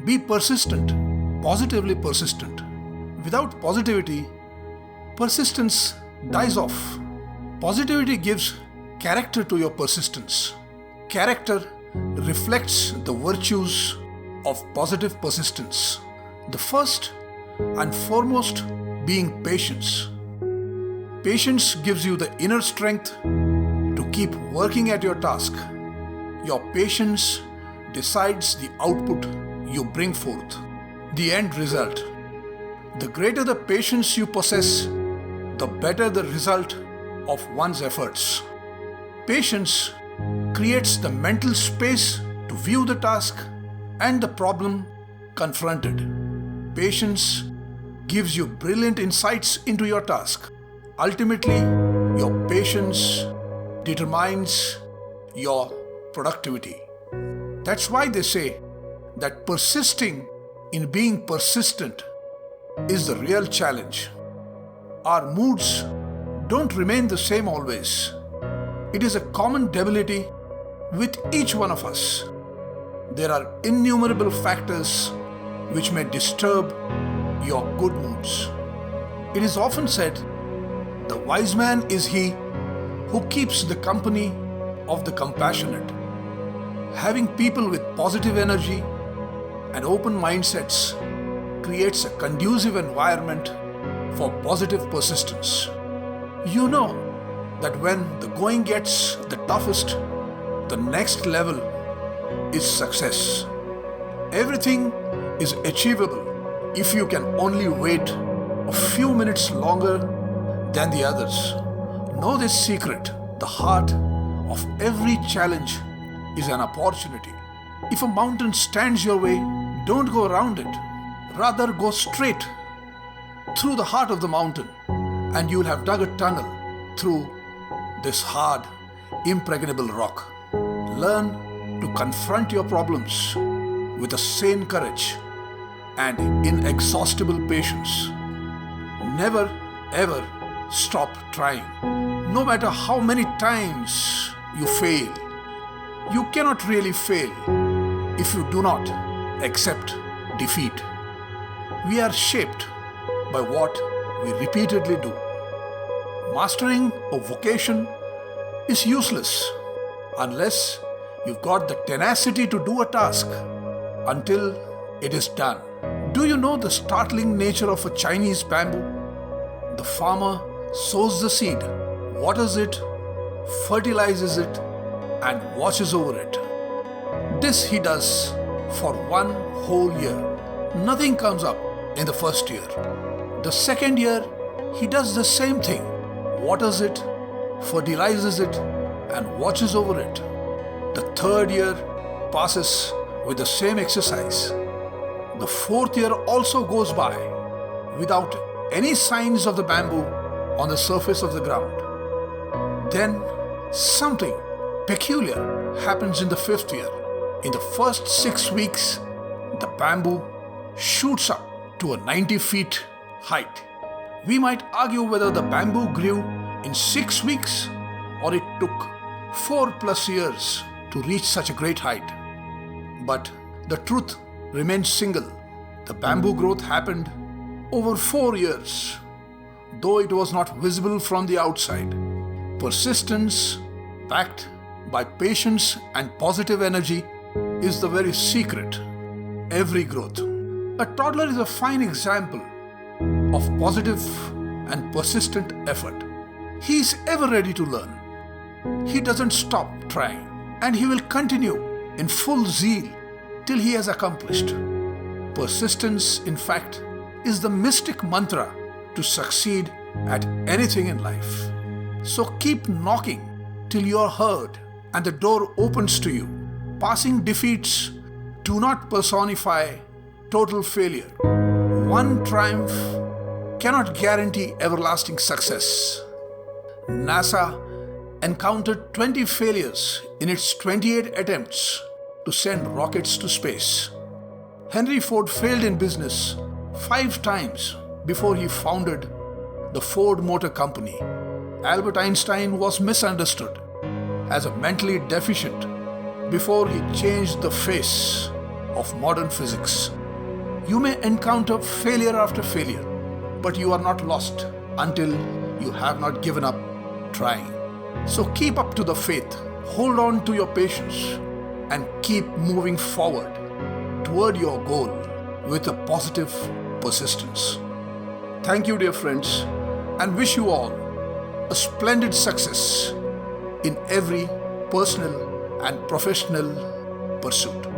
Be persistent, positively persistent. Without positivity, persistence dies off. Positivity gives character to your persistence. Character reflects the virtues of positive persistence. The first and foremost being patience. Patience gives you the inner strength to keep working at your task. Your patience decides the output you bring forth, the end result. The greater the patience you possess, the better the result of one's efforts. Patience creates the mental space to view the task and the problem confronted. Patience gives you brilliant insights into your task. Ultimately, your patience determines your productivity. That's why they say that persisting in being persistent is the real challenge. Our moods don't remain the same always. It is a common debility with each one of us. There are innumerable factors which may disturb your good moods. It is often said, the wise man is he who keeps the company of the compassionate. Having people with positive energy and open mindsets creates a conducive environment for positive persistence. You know that when the going gets the toughest, the next level is success. Everything is achievable if you can only wait a few minutes longer than the others. Know this secret: the heart of every challenge is an opportunity. If a mountain stands your way, don't go around it. Rather, go straight through the heart of the mountain, and you'll have dug a tunnel through this hard, impregnable rock. Learn to confront your problems with a sane courage and inexhaustible patience. Never ever stop trying. No matter how many times you fail, you cannot really fail if you do not accept defeat. We are shaped by what we repeatedly do. Mastering a vocation is useless unless you've got the tenacity to do a task until it is done. Do you know the startling nature of a Chinese bamboo? The farmer sows the seed, waters it, fertilizes it, and watches over it. This he does for 1 whole year. Nothing comes up in the first year. The second year, he does the same thing, waters it, fertilizes it, and watches over it. The third year passes with the same exercise. The fourth year also goes by without any signs of the bamboo on the surface of the ground. Then something peculiar happens in the fifth year. In the first 6 weeks, the bamboo shoots up to a 90 feet height. We might argue whether the bamboo grew in 6 weeks or it took 4+ years to reach such a great height. But the truth remains single. The bamboo growth happened over 4 years, though it was not visible from the outside. Persistence, backed by patience and positive energy, is the very secret. Every growth. A toddler is a fine example of positive and persistent effort. He is ever ready to learn. He doesn't stop trying, and he will continue in full zeal till he has accomplished. Persistence, in fact, is the mystic mantra to succeed at anything in life. So keep knocking till you are heard and the door opens to you. Passing defeats do not personify total failure. One triumph cannot guarantee everlasting success. NASA encountered 20 failures in its 28 attempts to send rockets to space. Henry Ford failed in business 5 times before he founded the Ford Motor Company. Albert Einstein was misunderstood as a mentally deficient before he changed the face of modern physics. You may encounter failure after failure, but you are not lost until you have not given up trying. So keep up to the faith, hold on to your patience, and keep moving forward toward your goal with a positive persistence. Thank you, dear friends, and wish you all a splendid success in every personal and professional pursuit.